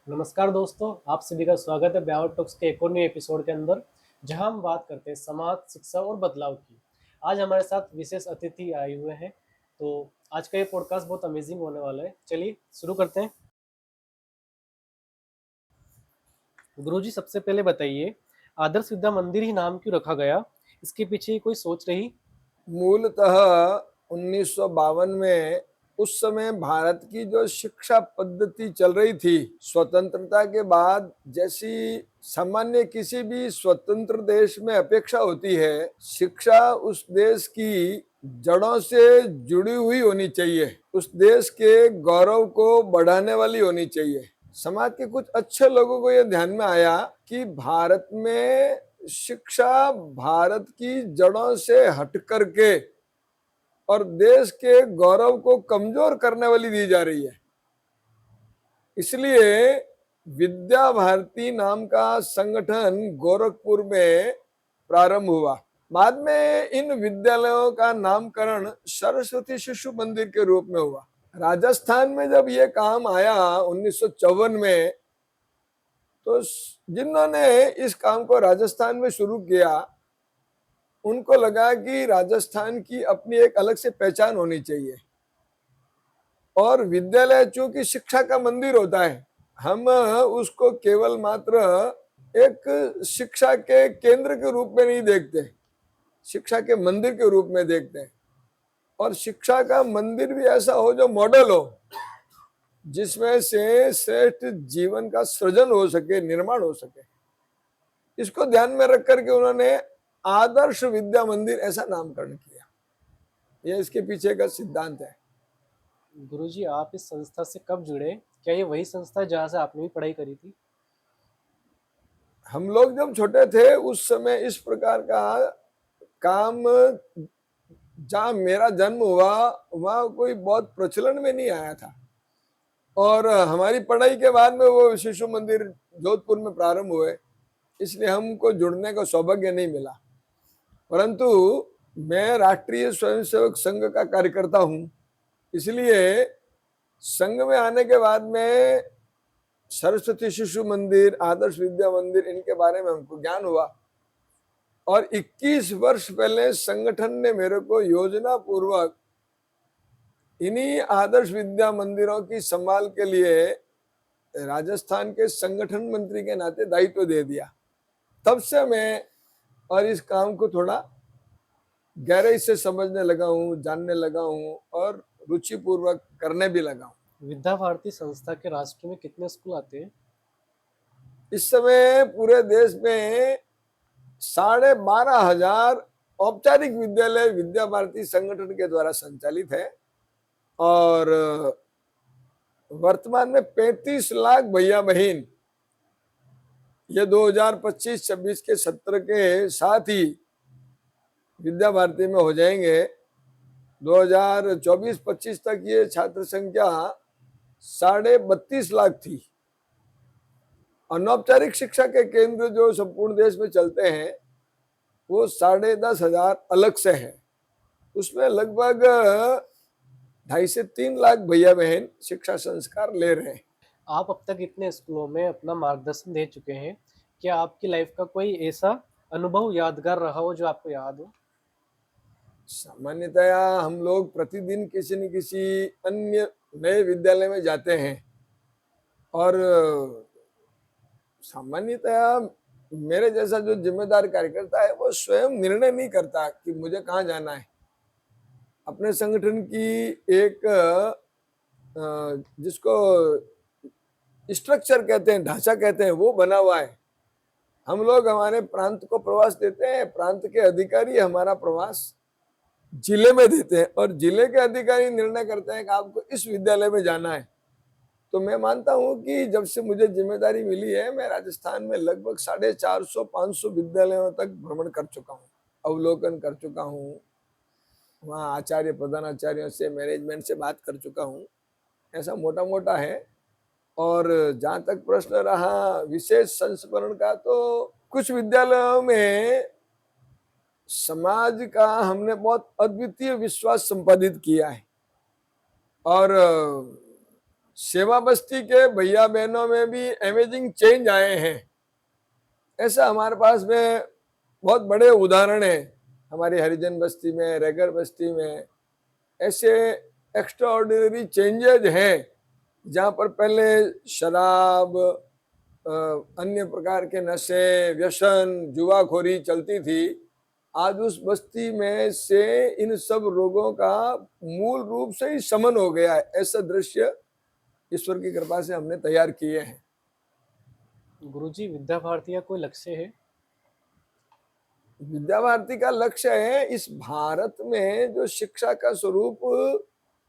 नमस्कार दोस्तों, आप सभी का स्वागत है ब्यावर टॉक्स के एक और नए एपिसोड के अंदर, जहां हम बात करते हैं समाज, शिक्षा और बदलाव की। आज हमारे साथ विशेष अतिथि आए हुए हैं, तो आज का ये पॉडकास्ट बहुत अमेजिंग होने वाला है। चलिए शुरू करते हैं। गुरुजी, सबसे पहले बताइए, आदर्श विद्या मंदिर ही नाम क्यों रखा गया? इसके पीछे कोई सोच रही? मूलतः 1952 में उस समय भारत की जो शिक्षा पद्धति चल रही थी, स्वतंत्रता के बाद जैसी सामान्य किसी भी स्वतंत्र देश में अपेक्षा होती है, शिक्षा उस देश की जड़ों से जुड़ी हुई होनी चाहिए, उस देश के गौरव को बढ़ाने वाली होनी चाहिए। समाज के कुछ अच्छे लोगों को यह ध्यान में आया कि भारत में शिक्षा भारत की जड़ों से हट करके और देश के गौरव को कमजोर करने वाली दी जा रही है। इसलिए विद्या भारती नाम का संगठन गोरखपुर में प्रारंभ हुआ। बाद में इन विद्यालयों का नामकरण सरस्वती शिशु मंदिर के रूप में हुआ। राजस्थान में जब ये काम आया 1954 में, तो जिन्होंने इस काम को राजस्थान में शुरू किया, उनको लगा कि राजस्थान की अपनी एक अलग से पहचान होनी चाहिए और विद्यालय चूंकि शिक्षा का मंदिर होता है, हम उसको केवल मात्र एक शिक्षा के केंद्र के रूप में नहीं देखते, शिक्षा के मंदिर के रूप में देखते हैं। और शिक्षा का मंदिर भी ऐसा हो जो मॉडल हो, जिसमें से श्रेष्ठ जीवन का सृजन हो सके, निर्माण हो सके। इसको ध्यान में रख करके उन्होंने आदर्श विद्या मंदिर ऐसा नामकरण किया। यह इसके पीछे का सिद्धांत है। गुरुजी, आप इस संस्था से कब जुड़े? क्या ये वही संस्था है जहाँ से आपने भी पढ़ाई करी थी? हम लोग जब छोटे थे उस समय इस प्रकार का काम, जहाँ मेरा जन्म हुआ वहाँ कोई बहुत प्रचलन में नहीं आया था, और हमारी पढ़ाई के बाद में वो शिशु मंदिर जोधपुर में प्रारंभ हुए, इसलिए हमको जुड़ने का सौभाग्य नहीं मिला। परंतु मैं राष्ट्रीय स्वयंसेवक संघ का कार्यकर्ता हूँ, इसलिए संघ में आने के बाद में सरस्वती शिशु मंदिर, आदर्श विद्या मंदिर, इनके बारे में हमको ज्ञान हुआ। और 21 वर्ष पहले संगठन ने मेरे को योजना पूर्वक इन्हीं आदर्श विद्या मंदिरों की संभाल के लिए राजस्थान के संगठन मंत्री के नाते दायित्व दे दिया। तब से मैं और इस काम को थोड़ा गहराई से समझने लगा हूँ, जानने लगा हूँ और रुचि पूर्वक करने भी लगा हूँ। विद्या भारती संस्था के राष्ट्र में कितने स्कूल आते हैं? इस समय पूरे देश में 12,500 औपचारिक विद्यालय विद्या भारती संगठन के द्वारा संचालित है, और वर्तमान में 35 लाख भैया बहन ये 2025-26 के सत्र के साथ ही विद्या भारती में हो जाएंगे। 2024-25 तक ये छात्र संख्या 32.5 लाख थी। अनौपचारिक शिक्षा के केंद्र जो संपूर्ण देश में चलते हैं वो 10,500 अलग से है। उसमें लगभग 2.5 से 3 लाख भैया बहन शिक्षा संस्कार ले रहे हैं। आप अब तक इतने स्कूलों में अपना मार्गदर्शन दे चुके हैं, क्या आपकी लाइफ का कोई ऐसा अनुभव यादगार रहा हो जो आपको याद हो? सामान्यतया हम लोग प्रतिदिन किसी न किसी अन्य नए विद्यालय में जाते हैं, और सामान्यतया मेरे जैसा जो जिम्मेदार कार्यकर्ता है वो स्वयं निर्णय नहीं करता कि मुझे कहाँ जाना है। अपने संगठन की एक जिसको स्ट्रक्चर कहते हैं, ढांचा कहते हैं, वो बना हुआ है। हम लोग हमारे प्रांत को प्रवास देते हैं, प्रांत के अधिकारी हमारा प्रवास जिले में देते हैं, और जिले के अधिकारी निर्णय करते हैं कि आपको इस विद्यालय में जाना है। तो मैं मानता हूं कि जब से मुझे जिम्मेदारी मिली है, मैं राजस्थान में लगभग 450-500 विद्यालयों तक भ्रमण कर चुका हूँ, अवलोकन कर चुका हूँ, वहाँ आचार्य प्रधानाचार्यों से, मैनेजमेंट से बात कर चुका हूँ। ऐसा मोटा मोटा है। और जहाँ तक प्रश्न रहा विशेष संस्मरण का, तो कुछ विद्यालयों में समाज का हमने बहुत अद्वितीय विश्वास संपादित किया है, और सेवा बस्ती के भैया बहनों में भी अमेजिंग चेंज आए हैं। ऐसा हमारे पास में बहुत बड़े उदाहरण हैं। हमारी हरिजन बस्ती में, रेगर बस्ती में ऐसे एक्स्ट्रा ऑर्डिनरी चेंजेज हैं, जहाँ पर पहले शराब, अन्य प्रकार के नशे, व्यसन, जुआखोरी चलती थी। आज उस बस्ती में से इन सब रोगों का मूल रूप से ही शमन हो गया है। ऐसा दृश्य ईश्वर की कृपा से हमने तैयार किए हैं। गुरुजी, विद्या भारती का कोई लक्ष्य है? विद्या भारती का लक्ष्य है इस भारत में जो शिक्षा का स्वरूप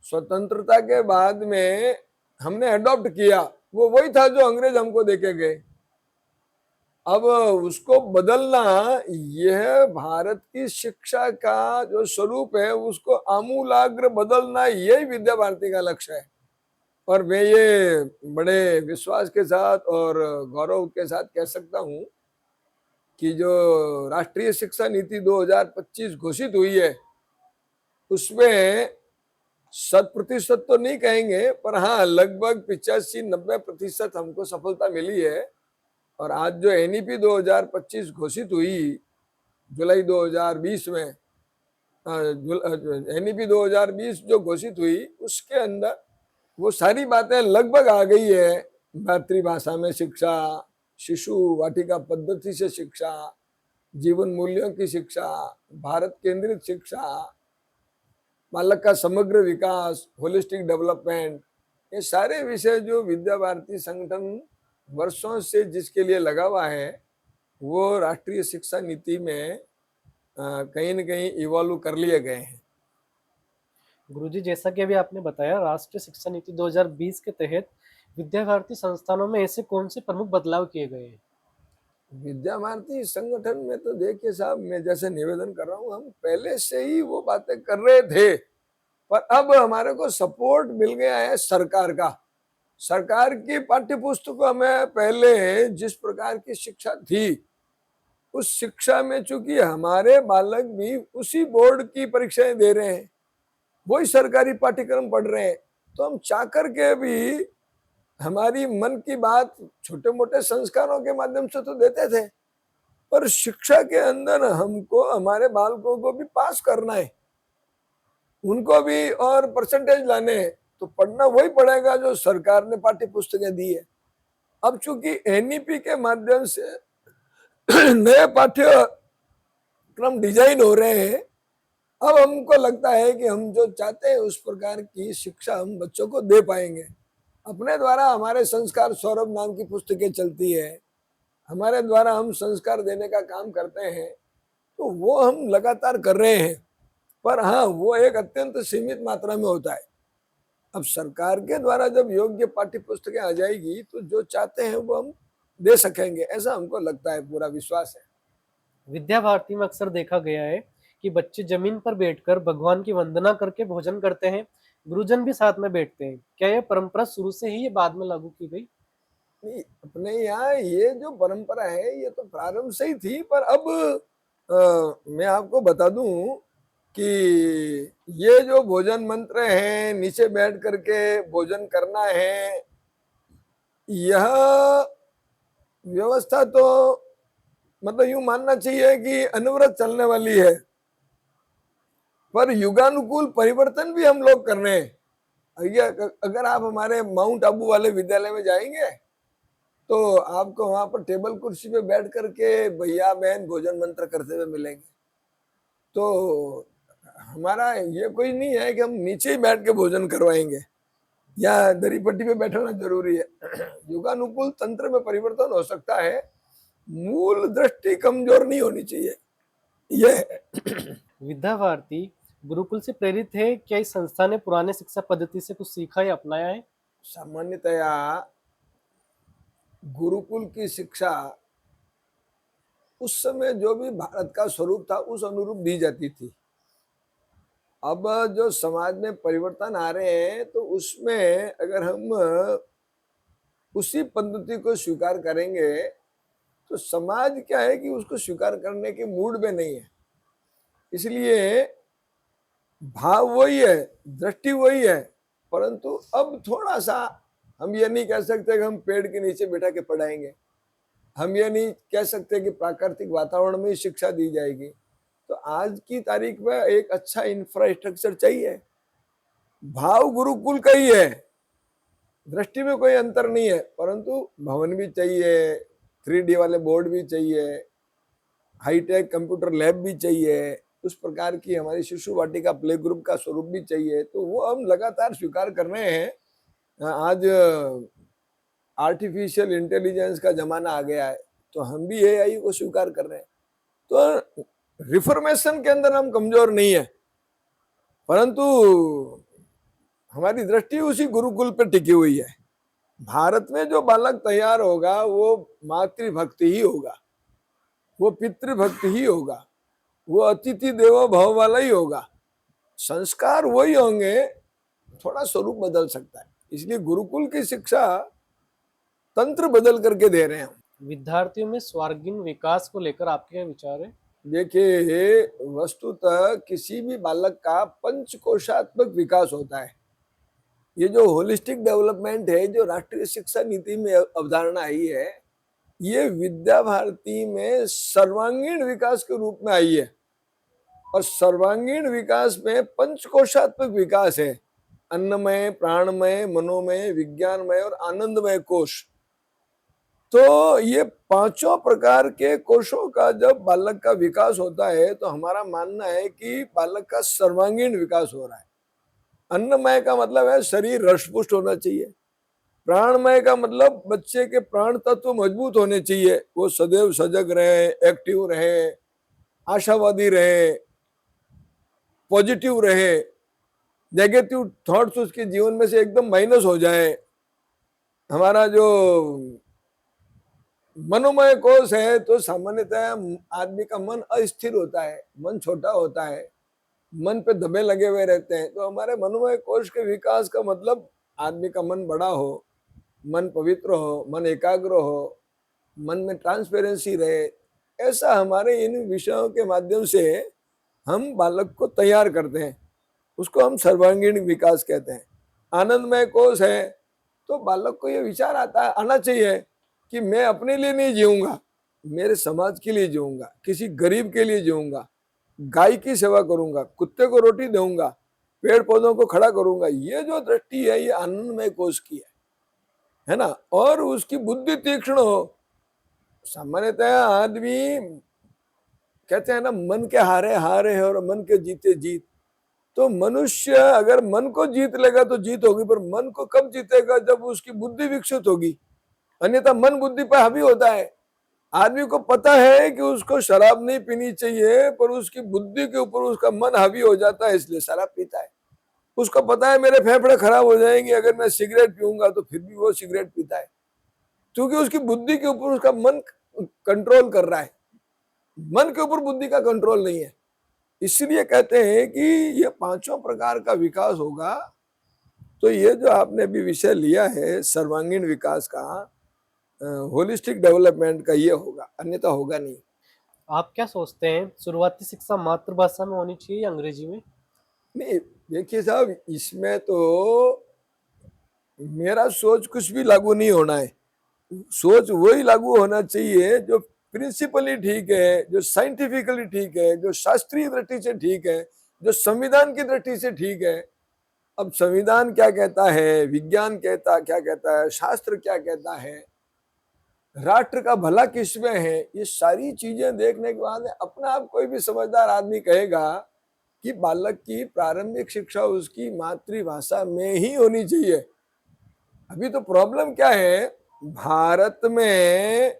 स्वतंत्रता के बाद में हमने अडॉप्ट किया, वो वही था जो अंग्रेज हमको देके गए। अब उसको बदलना, यह भारत की शिक्षा का जो स्वरूप है उसको आमूलाग्र बदलना, यही विद्या भारती का लक्ष्य है। और मैं ये बड़े विश्वास के साथ और गौरव के साथ कह सकता हूँ कि जो राष्ट्रीय शिक्षा नीति 2025 घोषित हुई है, उसमें 100% तो नहीं कहेंगे, पर हाँ लगभग 85-90% हमको सफलता मिली है। और आज जो एनईपी 2025 घोषित हुई जुलाई 2020 में, एनईपी 2020 जो घोषित हुई, उसके अंदर वो सारी बातें लगभग आ गई है। मातृभाषा में शिक्षा, शिशु वाटिका पद्धति से शिक्षा, जीवन मूल्यों की शिक्षा, भारत केंद्रित शिक्षा, बालक का समग्र विकास, होलिस्टिक डेवलपमेंट, ये सारे विषय जो विद्या भारती संगठन वर्षों से जिसके लिए लगा हुआ है, वो राष्ट्रीय शिक्षा नीति में कहीं न कहीं इवॉल्व कर लिए गए हैं। गुरुजी, जैसा कि अभी आपने बताया, राष्ट्रीय शिक्षा नीति 2020 के तहत विद्या भारती संस्थानों में ऐसे कौन से प्रमुख बदलाव किए गए हैं? विद्या भारती संगठन में तो देखिए साहब, मैं जैसे निवेदन कर रहा हूँ, हम पहले से ही वो बातें कर रहे थे, पर अब हमारे को सपोर्ट मिल गया है सरकार का। सरकार की पाठ्य पुस्तकों में पहले जिस प्रकार की शिक्षा थी, उस शिक्षा में चूंकि हमारे बालक भी उसी बोर्ड की परीक्षाएं दे रहे हैं, वही सरकारी पाठ्यक्रम पढ़ रहे हैं, तो हम चाह करके भी हमारी मन की बात छोटे मोटे संस्कारों के माध्यम से तो देते थे, पर शिक्षा के अंदर हमको हमारे बालकों को भी पास करना है, उनको भी और परसेंटेज लाने हैं, तो पढ़ना वही पड़ेगा जो सरकार ने पाठ्य पुस्तकें दी है। अब चूंकि एनईपी के माध्यम से नए पाठ्यक्रम डिजाइन हो रहे हैं, अब हमको लगता है कि हम जो चाहते हैं उस प्रकार की शिक्षा हम बच्चों को दे पाएंगे। अपने द्वारा हमारे संस्कार सौरभ नाम की पुस्तकें चलती है, हमारे द्वारा हम संस्कार देने का काम करते हैं, तो वो हम लगातार कर रहे हैं, पर हाँ वो एक अत्यंत सीमित मात्रा में होता है। अब सरकार के द्वारा जब योग्य पाठ्य पुस्तकें आ जाएगी, तो जो चाहते हैं वो हम दे सकेंगे, ऐसा हमको लगता है, पूरा विश्वास है। विद्या भारती में अक्सर देखा गया है कि बच्चे जमीन पर बैठकर भगवान की वंदना करके भोजन करते हैं, गुरुजन भी साथ में बैठते हैं। क्या यह परंपरा शुरू से ही, ये बाद में लागू की गई? नहीं, अपने यहाँ ये जो परंपरा है ये तो प्रारंभ से ही थी, पर अब मैं आपको बता दूं कि ये जो भोजन मंत्र है, नीचे बैठ करके भोजन करना है, यह व्यवस्था तो मतलब यूं मानना चाहिए कि अनवरत चलने वाली है, पर युगानुकूल परिवर्तन भी हम लोग कर रहे हैं। अगर आप हमारे माउंट आबू वाले विद्यालय में जाएंगे, तो आपको वहां पर टेबल कुर्सी पे बैठ करके भैया बहन भोजन मंत्र करते हुए मिलेंगे। तो हमारा ये कोई नहीं है कि हम नीचे ही बैठ के भोजन करवाएंगे या दरी पट्टी पे बैठना जरूरी है। युगानुकूल तंत्र में परिवर्तन हो सकता है, मूल दृष्टि कमजोर नहीं होनी चाहिए। यह विद्या भारती गुरुकुल से प्रेरित है? क्या इस संस्था ने पुराने शिक्षा पद्धति से कुछ सीखा या अपनाया है? सामान्यतया गुरुकुल की शिक्षा उस समय जो भी भारत का स्वरूप था उस अनुरूप दी जाती थी। अब जो समाज में परिवर्तन आ रहे हैं, तो उसमें अगर हम उसी पद्धति को स्वीकार करेंगे, तो समाज क्या है कि उसको स्वीकार करने के मूड में नहीं है। इसलिए भाव वही है, दृष्टि वही है, परंतु अब थोड़ा सा हम ये नहीं कह सकते कि हम पेड़ के नीचे बैठा के पढ़ाएंगे, हम ये नहीं कह सकते कि प्राकृतिक वातावरण में ही शिक्षा दी जाएगी। तो आज की तारीख में एक अच्छा इंफ्रास्ट्रक्चर चाहिए। भाव गुरुकुल का ही है, दृष्टि में कोई अंतर नहीं है, परंतु भवन भी चाहिए, 3D वाले बोर्ड भी चाहिए, हाईटेक कंप्यूटर लैब भी चाहिए, उस प्रकार की हमारी शिशु वाटिका प्ले ग्रुप का स्वरूप भी चाहिए। तो वो हम लगातार स्वीकार कर रहे हैं। आज आर्टिफिशियल इंटेलिजेंस का जमाना आ गया है, तो हम भी एआई को स्वीकार कर रहे हैं। तो रिफॉर्मेशन के अंदर हम कमजोर नहीं है, परंतु हमारी दृष्टि उसी गुरुकुल पर टिकी हुई है। भारत में जो बालक तैयार होगा वो मातृभक्ति ही होगा, वो पितृभक्ति ही होगा, वो अतिथि देवो भव वाला ही होगा। संस्कार वही होंगे, थोड़ा स्वरूप बदल सकता है। इसलिए गुरुकुल की शिक्षा तंत्र बदल करके दे रहे हैं। विद्यार्थियों में स्वर्गीन विकास को लेकर आपके क्या विचार है? देखिए, वस्तुतः किसी भी बालक का पंचकोशात्मक विकास होता है। ये जो होलिस्टिक डेवलपमेंट है, जो राष्ट्रीय शिक्षा नीति में अवधारणा आई है, ये विद्या भारती में सर्वांगीण विकास के रूप में आई है। और सर्वांगीण विकास में पंचकोशात्मक विकास है, अन्नमय, प्राणमय, मनोमय, विज्ञानमय और आनंदमय कोश। तो ये पांचों प्रकार के कोशों का जब बालक का विकास होता है, तो हमारा मानना है कि बालक का सर्वांगीण विकास हो रहा है। अन्नमय का मतलब है शरीर रष्टपुष्ट होना चाहिए, प्राणमय का मतलब बच्चे के प्राण तत्व मजबूत होने चाहिए, वो सदैव सजग रहे, एक्टिव रहे, आशावादी रहे, पॉजिटिव रहे, नेगेटिव थॉट्स उसके जीवन में से एकदम माइनस हो जाए। हमारा जो मनोमय कोश है, तो सामान्यतः आदमी का मन अस्थिर होता है, मन छोटा होता है, मन पे दबे लगे हुए रहते हैं। तो हमारे मनोमय कोश के विकास का मतलब आदमी का मन बड़ा हो, मन पवित्र हो, मन एकाग्र हो, मन में ट्रांसपेरेंसी रहे। ऐसा हमारे इन विषयों के माध्यम से हम बालक को तैयार करते हैं, उसको हम सर्वांगीण विकास कहते हैं। आनंदमय कोश है, तो बालक को ये विचार आना चाहिए कि मैं अपने लिए नहीं जीऊंगा, मेरे समाज के लिए जीऊंगा, किसी गरीब के लिए जीऊंगा, गाय की सेवा करूंगा, कुत्ते को रोटी दूंगा, पेड़ पौधों को खड़ा करूंगा। ये जो दृष्टि है, ये आनंदमय कोश की है ना। और उसकी बुद्धि तीक्ष्ण हो। सामान्यतः आदमी कहते हैं ना, मन के हारे हारे है और मन के जीते जीत। तो मनुष्य अगर मन को जीत लेगा तो जीत होगी, पर मन को कब जीतेगा? जब उसकी बुद्धि विकसित होगी। अन्यथा मन बुद्धि पर हावी होता है। आदमी को पता है कि उसको शराब नहीं पीनी चाहिए, पर उसकी बुद्धि के ऊपर उसका मन हावी हो जाता है, इसलिए शराब पीता है। उसको पता है मेरे फेफड़े खराब हो जाएंगे अगर मैं सिगरेट पीऊंगा, तो फिर भी वो सिगरेट पीता है, क्योंकि उसकी बुद्धि के ऊपर उसका मन कंट्रोल कर रहा है। मन के ऊपर बुद्धि का कंट्रोल नहीं है। इसलिए कहते हैं कि ये पांचों प्रकार का विकास होगा। तो ये जो आपने अभी विषय लिया है सर्वांगीण विकास का, होलिस्टिक डेवलपमेंट का, ये होगा, अन्यथा होगा नहीं। आप क्या सोचते हैं, शुरुआती शिक्षा मातृभाषा में होनी चाहिए या अंग्रेजी में? नहीं, देखिए साहब, इसमें तो मेरा सोच कुछ भी लागू नहीं होना है। सोच वही लागू होना चाहिए जो प्रिंसिपली ठीक है, जो साइंटिफिकली ठीक है, जो शास्त्रीय दृष्टि से ठीक है, जो संविधान की दृष्टि से ठीक है। अब संविधान क्या कहता है, विज्ञान क्या कहता है, शास्त्र क्या कहता है, राष्ट्र का भला किसमें है, ये सारी चीजें देखने के बाद अपना आप कोई भी समझदार आदमी कहेगा कि बालक की प्रारंभिक शिक्षा उसकी मातृभाषा में ही होनी चाहिए। अभी तो प्रॉब्लम क्या है भारत में,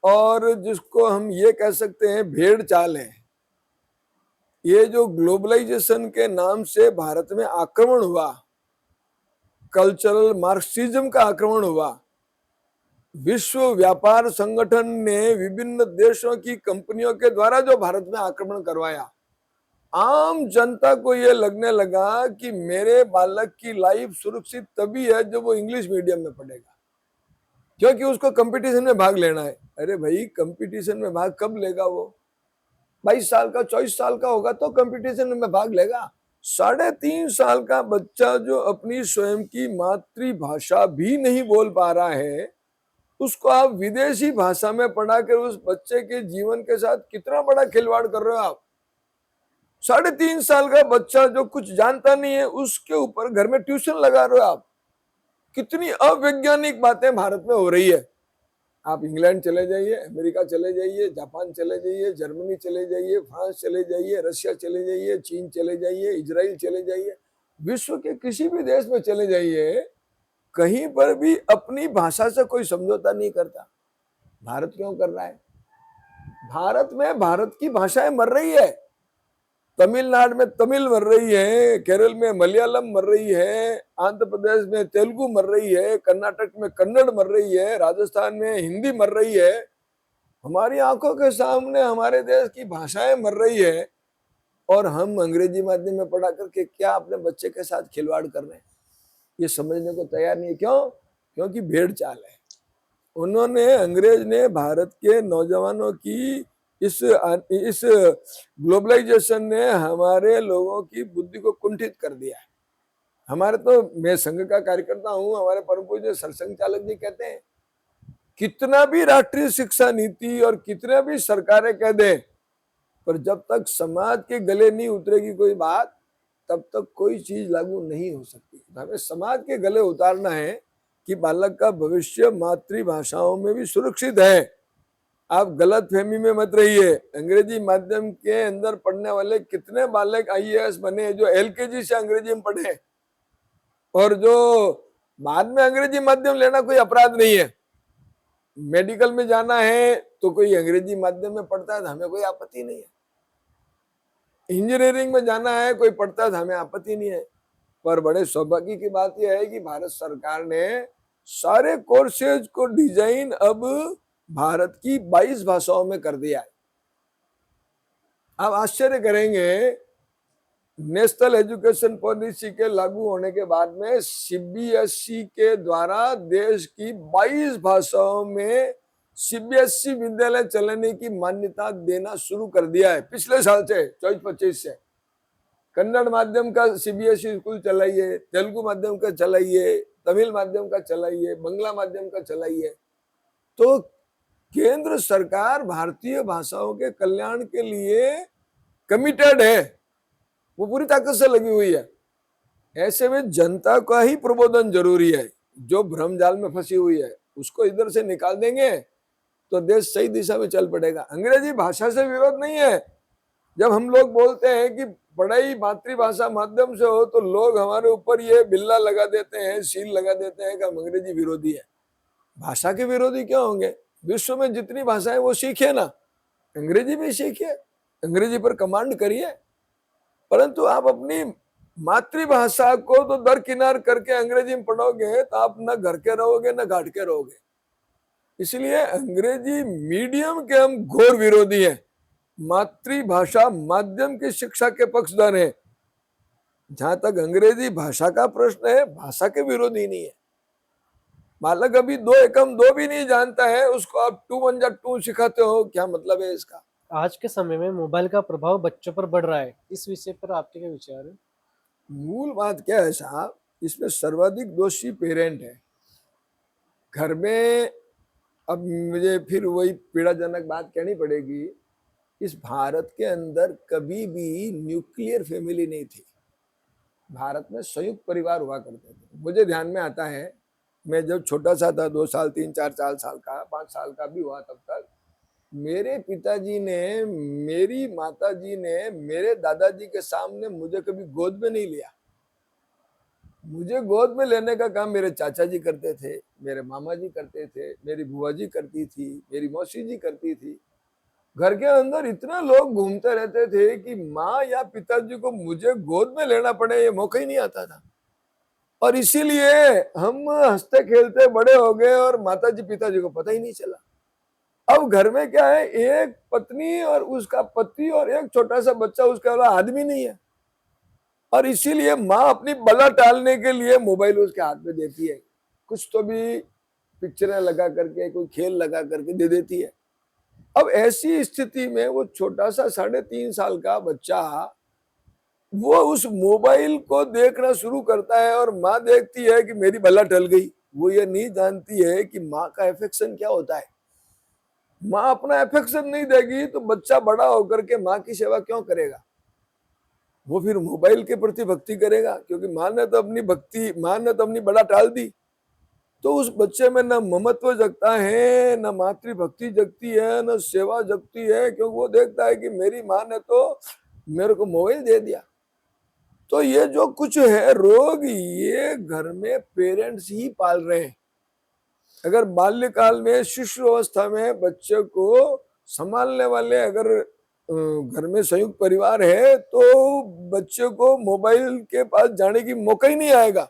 और जिसको हम ये कह सकते हैं भेड़ चाल है, ये जो ग्लोबलाइजेशन के नाम से भारत में आक्रमण हुआ, कल्चरल मार्क्सिज्म का आक्रमण हुआ, विश्व व्यापार संगठन ने विभिन्न देशों की कंपनियों के द्वारा जो भारत में आक्रमण करवाया, आम जनता को यह लगने लगा कि मेरे बालक की लाइफ सुरक्षित तभी है जब वो इंग्लिश मीडियम में पढ़ेगा, क्योंकि उसको कंपटीशन में भाग लेना है। अरे भाई, कंपटीशन में भाग कब लेगा? वो 22 साल का 24 साल का होगा तो कंपटीशन में भाग लेगा। 3.5 साल का बच्चा जो अपनी स्वयं की मातृभाषा भी नहीं बोल पा रहा है, उसको आप विदेशी भाषा में पढ़ाकर उस बच्चे के जीवन के साथ कितना बड़ा खिलवाड़ कर रहे हो आप। 3.5 साल का बच्चा जो कुछ जानता नहीं है, उसके ऊपर घर में ट्यूशन लगा रहे हो आप। कितनी अवैज्ञानिक बातें भारत में हो रही है। आप इंग्लैंड चले जाइए, अमेरिका चले जाइए, जापान चले जाइए, जर्मनी चले जाइए, फ्रांस चले जाइए, रशिया चले जाइए, चीन चले जाइए, इजराइल चले जाइए, विश्व के किसी भी देश में चले जाइए, कहीं पर भी अपनी भाषा से कोई समझौता नहीं करता। भारत क्यों कर रहा है? भारत में भारत की भाषाएं मर रही है। तमिलनाडु में तमिल मर रही है, केरल में मलयालम मर रही है, आंध्र प्रदेश में तेलुगु मर रही है, कर्नाटक में कन्नड़ मर रही है, राजस्थान में हिंदी मर रही है। हमारी आंखों के सामने हमारे देश की भाषाएं मर रही है और हम अंग्रेजी माध्यम में पढ़ा करके क्या अपने बच्चे के साथ खिलवाड़ कर रहे हैं, ये समझने को तैयार नहीं है। क्यों? क्योंकि भेड़ चाल है। उन्होंने, अंग्रेज ने भारत के नौजवानों की इस ग्लोबलाइजेशन ने हमारे लोगों की बुद्धि को कुंठित कर दिया है। हमारे तो, मैं संघ का कार्यकर्ता हूं, हमारे परम पूज्य सरसंघ चालक जी कहते हैं, कितना भी राष्ट्रीय शिक्षा नीति और कितना भी सरकारें कह दें, पर जब तक समाज के गले नहीं उतरेगी कोई बात, तब तक कोई चीज लागू नहीं हो सकती। हमें समाज के गले उतारना है कि बालक का भविष्य मातृभाषाओं में भी सुरक्षित है। आप गलत फहमी में मत रहिए। अंग्रेजी माध्यम के अंदर पढ़ने वाले कितने बालक आईएएस बने जो एलकेजी से अंग्रेजी में पढ़े, और जो बाद में अंग्रेजी माध्यम लेना कोई अपराध नहीं है। मेडिकल में जाना है तो कोई अंग्रेजी माध्यम में पढ़ता है तो हमें कोई आपत्ति नहीं है। इंजीनियरिंग में जाना है कोई पढ़ता है तो हमें आपत्ति नहीं है। पर बड़े सौभाग्य की बात यह है कि भारत सरकार ने सारे कोर्सेज को डिजाइन अब भारत की 22 भाषाओं में कर दिया है। आप आश्चर्य करेंगे, नेशनल एजुकेशन पॉलिसी के लागू होने के बाद में सीबीएसई के द्वारा देश की 22 भाषाओं में सीबीएसई विद्यालय चलाने की मान्यता देना शुरू कर दिया है पिछले साल से, 24-25 से। कन्नड़ माध्यम का सीबीएसई स्कूल चलाइए, तेलुगु माध्यम का चलाइए, तमिल माध्यम का चलाइए, बंगला माध्यम का चलाइए। तो केंद्र सरकार भारतीय भाषाओं के कल्याण के लिए कमिटेड है, वो पूरी ताकत से लगी हुई है। ऐसे में जनता का ही प्रबोधन जरूरी है। जो भ्रम जाल में फंसी हुई है उसको इधर से निकाल देंगे तो देश सही दिशा में चल पड़ेगा। अंग्रेजी भाषा से विरोध नहीं है। जब हम लोग बोलते हैं कि पढ़ाई मातृभाषा माध्यम से हो तो लोग हमारे ऊपर ये बिल्ला लगा देते हैं, सील लगा देते हैं कि हम अंग्रेजी विरोधी है। भाषा के विरोधी क्यों होंगे? विश्व में जितनी भाषाएं वो सीखिए ना, अंग्रेजी भी सीखिए, अंग्रेजी पर कमांड करिए। परंतु आप अपनी मातृभाषा को तो दरकिनार करके अंग्रेजी में पढ़ोगे तो आप न घर के रहोगे न घाट के रहोगे। इसलिए अंग्रेजी मीडियम के हम घोर विरोधी हैं। मातृभाषा माध्यम की शिक्षा के पक्षधर हैं। जहां तक अंग्रेजी भाषा का प्रश्न है, भाषा के विरोधी नहीं है। बालक अभी 2 एकम 2 भी नहीं जानता है, उसको आप 2 1 2 सिखाते हो, क्या मतलब है इसका? आज के समय में मोबाइल का प्रभाव बच्चों पर बढ़ रहा है, इस विषय पर आपके क्या विचार है? मूल बात क्या है साहब, इसमें सर्वाधिक दोषी पेरेंट है। घर में, अब मुझे फिर वही पीड़ाजनक बात कहनी पड़ेगी, इस भारत के अंदर कभी भी न्यूक्लियर फैमिली नहीं थी। भारत में संयुक्त परिवार हुआ करते थे। मुझे ध्यान में आता है, मैं जब छोटा सा था, 2 साल 3 4 साल का, 5 साल का भी हुआ, तब तक मेरे पिताजी ने, मेरी माताजी ने मेरे दादाजी के सामने मुझे कभी गोद में नहीं लिया। मुझे गोद में लेने का काम मेरे चाचा जी करते थे, मेरे मामा जी करते थे, मेरी बुआ जी करती थी, मेरी मौसी जी करती थी। घर के अंदर इतना लोग घूमते रहते थे कि माँ या पिताजी को मुझे गोद में लेना पड़े ये मौका ही नहीं आता था। और इसीलिए हम हंसते खेलते बड़े हो गए और माताजी पिताजी को पता ही नहीं चला। अब घर में क्या है, एक पत्नी और उसका पति और एक छोटा सा बच्चा, उसके अलावा आदमी नहीं है। और इसीलिए माँ अपनी बला टालने के लिए मोबाइल उसके हाथ में देती है, कुछ तो भी पिक्चरें लगा करके, कोई खेल लगा करके दे देती है। अब ऐसी स्थिति में वो छोटा सा 3.5 साल का बच्चा वो उस मोबाइल को देखना शुरू करता है और माँ देखती है कि मेरी बला टल गई। वो ये नहीं जानती है कि माँ का अफेक्शन क्या होता है। माँ अपना अफेक्शन नहीं देगी तो बच्चा बड़ा होकर के माँ की सेवा क्यों करेगा। वो फिर मोबाइल के प्रति भक्ति करेगा, क्योंकि माँ ने तो अपनी बड़ा टाल दी। तो उस बच्चे में न ममत्व जगता है, न मातृभक्ति जगती है, न सेवा जगती है, क्योंकि वो देखता है कि मेरी माँ ने तो मेरे को मोबाइल दे दिया। तो ये जो कुछ है रोग, ये घर में पेरेंट्स ही पाल रहे हैं। अगर बाल्यकाल में शिशु अवस्था में बच्चे को संभालने वाले अगर घर में संयुक्त परिवार है तो बच्चे को मोबाइल के पास जाने की मौका ही नहीं आएगा।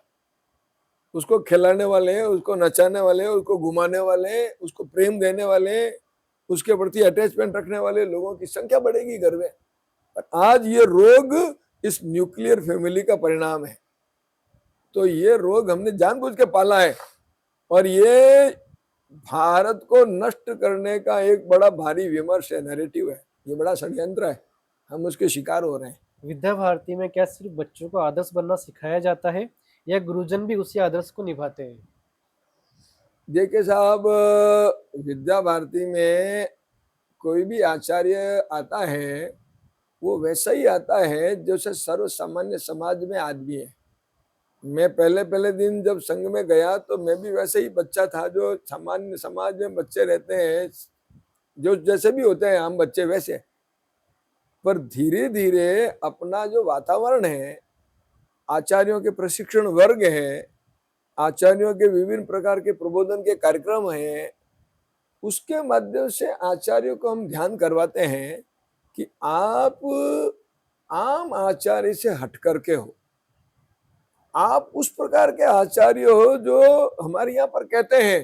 उसको खिलाने वाले, उसको नचाने वाले, उसको घुमाने वाले, उसको प्रेम देने वाले, उसके प्रति अटैचमेंट रखने वाले लोगों की संख्या बढ़ेगी घर में। पर आज ये रोग इस न्यूक्लियर फैमिली का परिणाम है। तो ये रोग हमने जानबूझ के पाला है और ये भारत को नष्ट करने का एक बड़ा भारी विमर्श है, नैरेटिव है। ये बड़ा षड्यंत्र है, हम उसके शिकार हो रहे हैं। विद्या भारती में क्या सिर्फ बच्चों को आदर्श बनना सिखाया जाता है या गुरुजन भी उसी आदर्श को निभाते हैं? देखिए साहब, विद्या भारती में कोई भी आचार्य आता है वो वैसा ही आता है जैसे सर्व सामान्य समाज में आदमी है। मैं पहले पहले दिन जब संघ में गया तो मैं भी वैसे ही बच्चा था जो सामान्य समाज में बच्चे रहते हैं, जो जैसे भी होते हैं आम बच्चे वैसे। पर धीरे धीरे अपना जो वातावरण है, आचार्यों के प्रशिक्षण वर्ग है, आचार्यों के विभिन्न प्रकार के प्रबोधन के कार्यक्रम हैं, उसके माध्यम से आचार्यों को हम ध्यान करवाते हैं कि आप आम आचार्य से हट करके हो। आप उस प्रकार के आचार्य हो जो हमारे यहाँ पर कहते हैं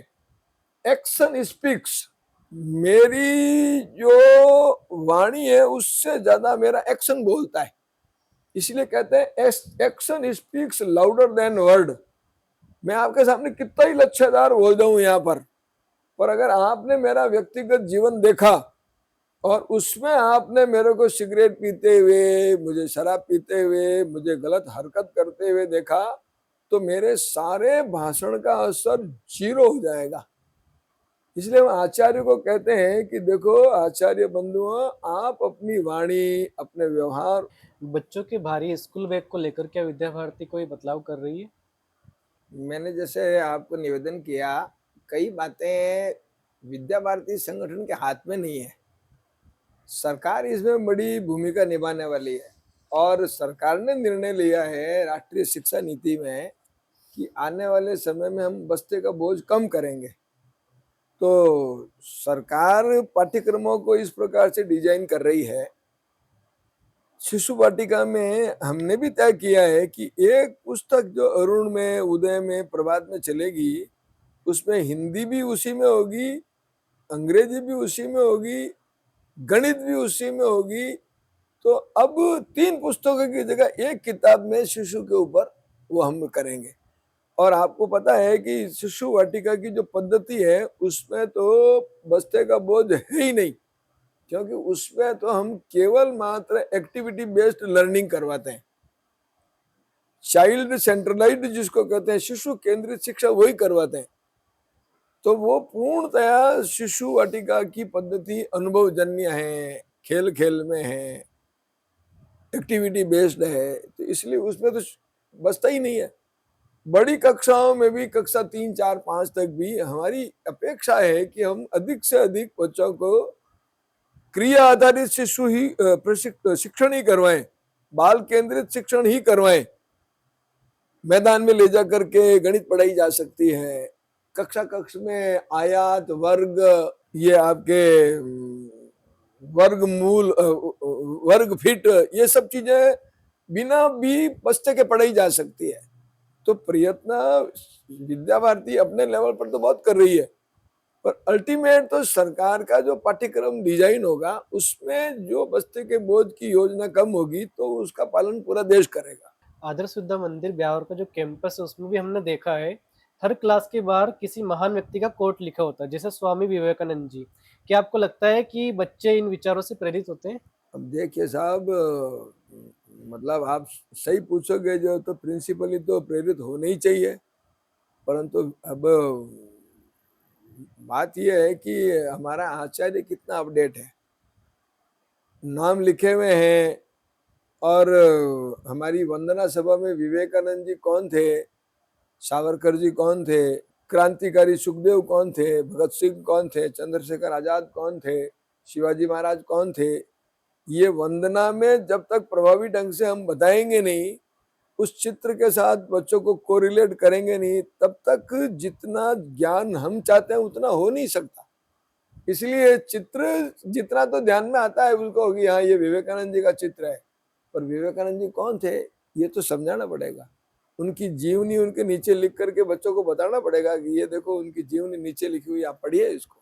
एक्शन स्पीक्स। मेरी जो वाणी है उससे ज्यादा मेरा एक्शन बोलता है, इसलिए कहते हैं action speaks louder than word. मैं आपके सामने कितना ही लच्छेदार बोल जाऊं यहाँ पर अगर आपने मेरा व्यक्तिगत जीवन देखा और उसमें आपने मेरे को सिगरेट पीते हुए, मुझे शराब पीते हुए, मुझे गलत हरकत करते हुए देखा तो मेरे सारे भाषण का असर जीरो हो जाएगा। इसलिए हम आचार्य को कहते हैं कि देखो आचार्य बंधुओं, आप अपनी वाणी, अपने व्यवहार। बच्चों के भारी स्कूल बैग को लेकर क्या विद्या भारती कोई बदलाव कर रही है? मैंने जैसे आपको निवेदन किया, कई बातें विद्या भारती संगठन के हाथ में नहीं है। सरकार इसमें बड़ी भूमिका निभाने वाली है और सरकार ने निर्णय लिया है राष्ट्रीय शिक्षा नीति में कि आने वाले समय में हम बस्ते का बोझ कम करेंगे। तो सरकार पाठ्यक्रमों को इस प्रकार से डिजाइन कर रही है। शिशु वाटिका में हमने भी तय किया है कि एक पुस्तक जो अरुण में, उदय में, प्रभात में चलेगी, उसमें हिंदी भी उसी में होगी, अंग्रेजी भी उसी में होगी, गणित भी उसी में होगी। तो अब 3 पुस्तकों की जगह एक किताब में शिशु के ऊपर वो हम करेंगे। और आपको पता है कि शिशु वाटिका की जो पद्धति है उसमें तो बस्ते का बोझ है ही नहीं, क्योंकि उसमें तो हम केवल मात्र एक्टिविटी बेस्ड लर्निंग करवाते हैं। चाइल्ड सेंट्रलाइज्ड जिसको कहते हैं, शिशु केंद्रित शिक्षा, वही करवाते हैं। तो वो पूर्णतया शिशु वाटिका की पद्धति अनुभवजन्य है, खेल खेल में है, एक्टिविटी बेस्ड है, तो इसलिए उसमें तो बसता ही नहीं है। बड़ी कक्षाओं में भी, कक्षा 3, 4, 5 तक भी हमारी अपेक्षा है कि हम अधिक से अधिक बच्चों को क्रिया आधारित शिशु ही शिक्षण ही करवाएं, बाल केंद्रित शिक्षण ही करवाएं। मैदान में ले जा करके गणित पढ़ाई जा सकती है, कक्षा कक्ष में आयात, वर्ग, ये आपके वर्गमूल, वर्ग फिट, ये सब चीजें बिना भी बस्ते के पढ़ाई जा सकती है। तो प्रयत्न विद्या भारती अपने लेवल पर तो बहुत कर रही है, पर अल्टीमेट तो सरकार का जो पाठ्यक्रम डिजाइन होगा उसमें जो बस्ते के बोझ की योजना कम होगी तो उसका पालन पूरा देश करेगा। आदर्श विद्या मंदिर ब्यावर का जो कैंपस है उसमें भी हमने देखा है हर क्लास के बाहर किसी महान व्यक्ति का कोट लिखा होता है, जैसे स्वामी विवेकानंद जी। क्या आपको लगता है कि बच्चे इन विचारों से प्रेरित होते हैं? अब देखिए साहब, मतलब आप सही पूछोगे जो, तो प्रिंसिपली तो प्रेरित होना ही चाहिए, परंतु अब बात यह है कि हमारा आचार्य कितना अपडेट है, नाम लिखे हुए हैं। और हमारी वंदना सभा में विवेकानंद जी कौन थे, सावरकर जी कौन थे, क्रांतिकारी सुखदेव कौन थे, भगत सिंह कौन थे, चंद्रशेखर आजाद कौन थे, शिवाजी महाराज कौन थे, ये वंदना में जब तक प्रभावी ढंग से हम बताएंगे नहीं, उस चित्र के साथ बच्चों को कोरिलेट करेंगे नहीं, तब तक जितना ज्ञान हम चाहते हैं उतना हो नहीं सकता। इसलिए चित्र जितना तो ध्यान में आता है उसको कि हाँ ये विवेकानंद जी का चित्र है, पर विवेकानंद जी कौन थे ये तो समझाना पड़ेगा। उनकी जीवनी उनके नीचे लिख करके बच्चों को बताना पड़ेगा कि ये देखो उनकी जीवनी नीचे लिखी हुई, आप पढ़िए इसको।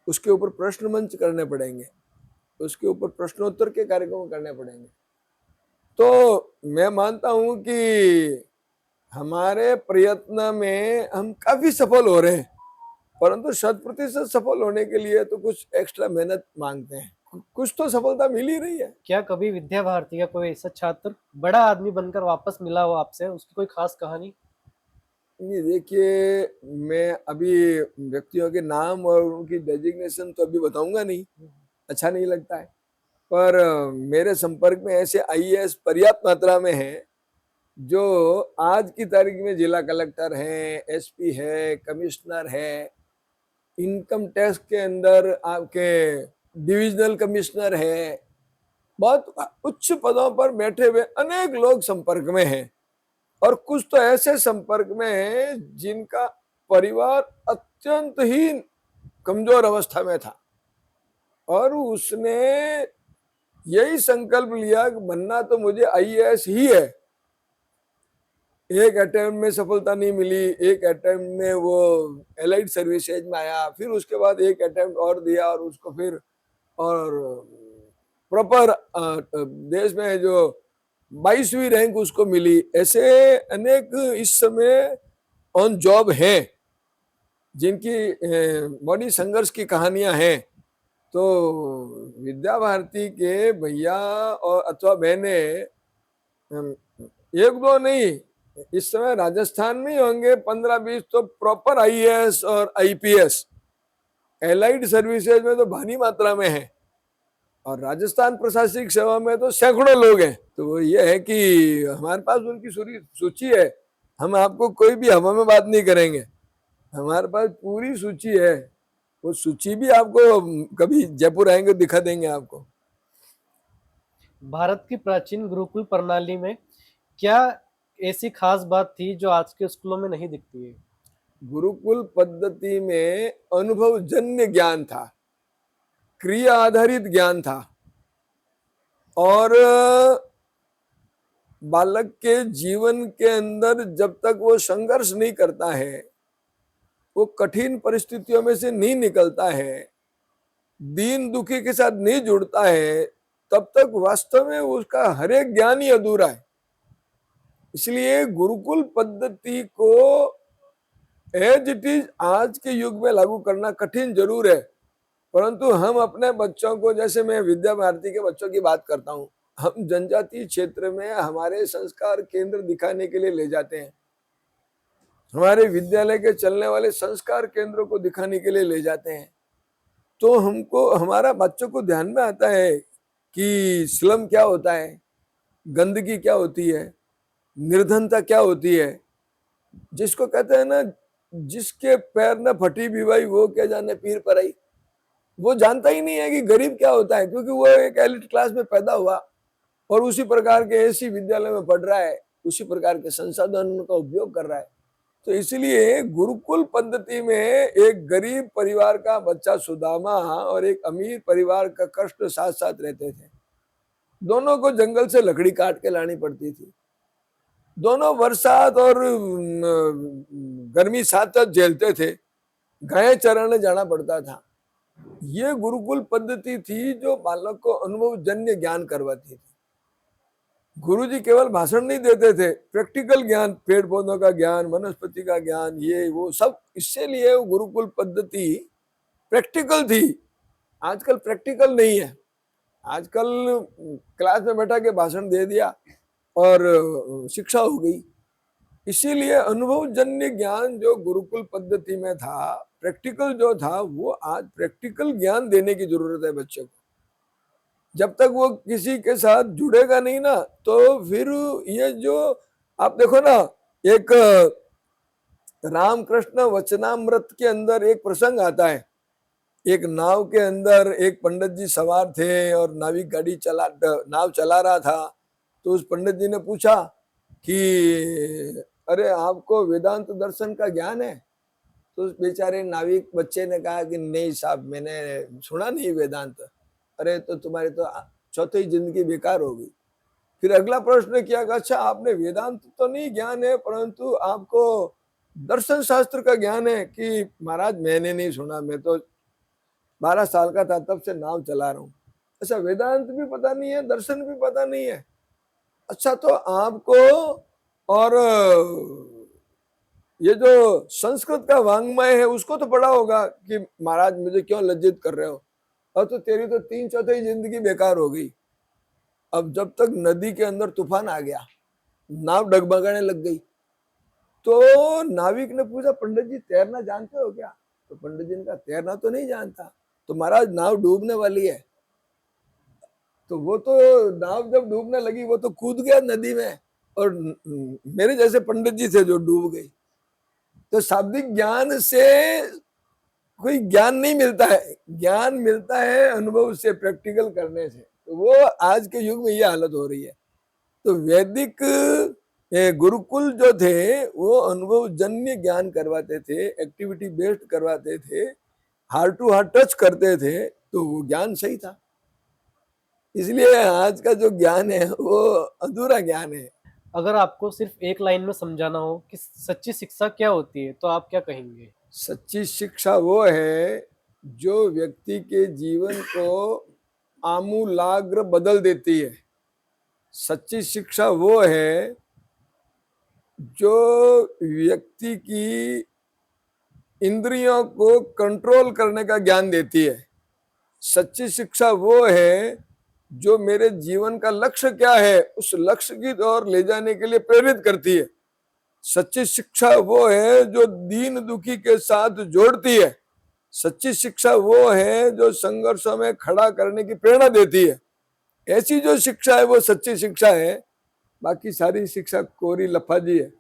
उसके ऊपर प्रश्न मंच करने पड़ेंगे, उसके ऊपर प्रश्नोत्तर के कार्यक्रम करने पड़ेंगे। तो मैं मानता हूं कि हमारे प्रयत्न में हम काफी सफल हो रहे हैं, परंतु 100% सफल होने के लिए तो कुछ एक्स्ट्रा मेहनत मांगते हैं, कुछ तो सफलता मिल ही रही है। क्या कभी विद्या भारती का कोई ऐसा छात्र बड़ा आदमी बनकर वापस मिला हो आपसे, उसकी कोई खास कहानी? ये देखिए, मैं अभी व्यक्तियों के नाम और उनकी डेजिग्नेशन तो अभी बताऊंगा नहीं, अच्छा नहीं लगता है। पर मेरे संपर्क में ऐसे आईएएस पर्याप्त मात्रा में हैं जो आज की तारीख में जिला कलेक्टर हैं, एसपी है, कमिश्नर है, इनकम टैक्स के अंदर आपके डिविजनल कमिश्नर है, बहुत उच्च पदों पर बैठे हुए अनेक लोग संपर्क में हैं। और कुछ तो ऐसे संपर्क में हैं जिनका परिवार अत्यंत ही कमजोर अवस्था में था, और उसने यही संकल्प लिया कि बनना तो मुझे आईएएस ही है। एक अटेम्प्ट में सफलता नहीं मिली, एक अटेम्प्ट में वो एलाइड सर्विसेज में आया, फिर उसके बाद एक अटेम्प्ट और दिया और उसको फिर और प्रॉपर देश में जो 22वीं रैंक उसको मिली। ऐसे अनेक इस समय ऑन जॉब हैं जिनकी बड़ी संघर्ष की कहानियां हैं। तो विद्या भारती के भैया और अथवा बहने एक दो नहीं, इस समय राजस्थान में ही होंगे 15-20 तो प्रॉपर आईएएस और आईपीएस, एलाइड सर्विसेज में तो भारी मात्रा में है, और राजस्थान प्रशासनिक सेवा में तो सैकड़ों लोग हैं। तो वो ये है कि हमारे पास उनकी सूची है, हम आपको कोई भी हवा में बात नहीं करेंगे, हमारे पास पूरी सूची है। वो सूची भी आपको कभी जयपुर आएंगे दिखा देंगे आपको। भारत की प्राचीन गुरुकुल प्रणाली में क्या ऐसी खास बात थी जो आज के स्कूलों में नहीं दिखती है? गुरुकुल पद्धति में अनुभवजन्य ज्ञान था, क्रिया आधारित ज्ञान था, और बालक के जीवन के अंदर जब तक वो संघर्ष नहीं करता है, वो कठिन परिस्थितियों में से नहीं निकलता है, दीन दुखी के साथ नहीं जुड़ता है, तब तक वास्तव में उसका हर एक ज्ञान ही अधूरा है। इसलिए गुरुकुल पद्धति को एज इट इज आज के युग में लागू करना कठिन जरूर है, परंतु हम अपने बच्चों को, जैसे मैं विद्या भारती के बच्चों की बात करता हूँ, हम जनजातीय क्षेत्र में हमारे संस्कार केंद्र दिखाने के लिए ले जाते हैं, हमारे विद्यालय के चलने वाले संस्कार केंद्रों को दिखाने के लिए ले जाते हैं। तो हमको, हमारा बच्चों को ध्यान में आता है कि स्लम क्या होता है, गंदगी क्या होती है, निर्धनता क्या होती है। जिसको कहते हैं ना, जिसके पैर न फटी भी भाई वो क्या जाने पीर पर आई। वो जानता ही नहीं है कि गरीब क्या होता है, क्योंकि वो एक एलिट क्लास में पैदा हुआ और उसी प्रकार के ऐसी विद्यालय में पढ़ रहा है, उसी प्रकार के संसाधनों का उपयोग कर रहा है। तो इसलिए गुरुकुल पद्धति में एक गरीब परिवार का बच्चा सुदामा और एक अमीर परिवार का कष्ट साथ साथ रहते थे। दोनों को जंगल से लकड़ी काट के लानी पड़ती थी, दोनों बरसात और गर्मी साथ साथ झेलते थे, गायें चराने जाना पड़ता था। ये गुरुकुल पद्धति थी जो बालक को अनुभवजन्य ज्ञान करवाती थी। गुरुजी केवल भाषण नहीं देते थे, प्रैक्टिकल ज्ञान, पेड़ पौधों का ज्ञान, वनस्पति का ज्ञान, ये वो सब, इससे लिए वो गुरुकुल पद्धति प्रैक्टिकल थी। आजकल प्रैक्टिकल नहीं है, आजकल क्लास में बैठा के भाषण दे दिया और शिक्षा हो गई। इसीलिए अनुभवजन्य ज्ञान जो गुरुकुल पद्धति में था, प्रैक्टिकल जो था, वो आज प्रैक्टिकल ज्ञान देने की जरूरत है बच्चे को। जब तक वो किसी के साथ जुड़ेगा नहीं ना, तो फिर ये जो आप देखो ना, एक रामकृष्ण वचनामृत के अंदर एक प्रसंग आता है। एक नाव के अंदर एक पंडित जी सवार थे और नाविक नाव चला रहा था। तो उस पंडित जी ने पूछा कि अरे आपको वेदांत दर्शन का ज्ञान है? तो उस बेचारे नाविक बच्चे ने कहा कि नहीं साहब, मैंने सुना नहीं वेदांत। अरे तो तुम्हारी तो चौथी जिंदगी बेकार हो गई। फिर अगला प्रश्न किया कि अच्छा आपने वेदांत तो नहीं ज्ञान है, परंतु आपको दर्शन शास्त्र का ज्ञान है? कि महाराज मैंने नहीं सुना, मैं तो 12 साल का था तब से नाव चला रहा हूँ। अच्छा वेदांत भी पता नहीं है, दर्शन भी पता नहीं है? अच्छा तो आपको और ये जो संस्कृत का वांग्मय है उसको तो पढ़ा होगा कि महाराज मुझे क्यों लज्जित कर रहे हो, और तो तेरी तो 3/4 जिंदगी बेकार हो गई। अब जब तक नदी के अंदर तूफान आ गया, नाव डगमगाने लग गई, तो नाविक ने पूछा पंडित जी तैरना जानते हो क्या? तो पंडित जी ने कहा तैरना तो नहीं जानता। तो महाराज नाव डूबने वाली है। तो वो तो नाव जब डूबने लगी वो तो कूद गया नदी में, और मेरे जैसे पंडित जी थे जो डूब गए। तो शाब्दिक ज्ञान से कोई ज्ञान नहीं मिलता है, ज्ञान मिलता है अनुभव से, प्रैक्टिकल करने से। तो वो आज के युग में ये हालत हो रही है। तो वैदिक गुरुकुल जो थे वो अनुभव जन्य ज्ञान करवाते थे, एक्टिविटी बेस्ड करवाते थे, हार्ट टू हार्ट टच करते थे, तो वो ज्ञान सही था। इसलिए आज का जो ज्ञान है वो अधूरा ज्ञान है। अगर आपको सिर्फ एक लाइन में समझाना हो कि सच्ची शिक्षा क्या होती है, तो आप क्या कहेंगे? सच्ची शिक्षा वो है जो व्यक्ति के जीवन को आमूलाग्र बदल देती है। सच्ची शिक्षा वो है जो व्यक्ति की इंद्रियों को कंट्रोल करने का ज्ञान देती है। सच्ची शिक्षा वो है जो मेरे जीवन का लक्ष्य क्या है उस लक्ष्य की ओर ले जाने के लिए प्रेरित करती है। सच्ची शिक्षा वो है जो दीन दुखी के साथ जोड़ती है। सच्ची शिक्षा वो है जो संघर्षों में खड़ा करने की प्रेरणा देती है। ऐसी जो शिक्षा है वो सच्ची शिक्षा है। बाकी सारी शिक्षा कोरी लफाजी है।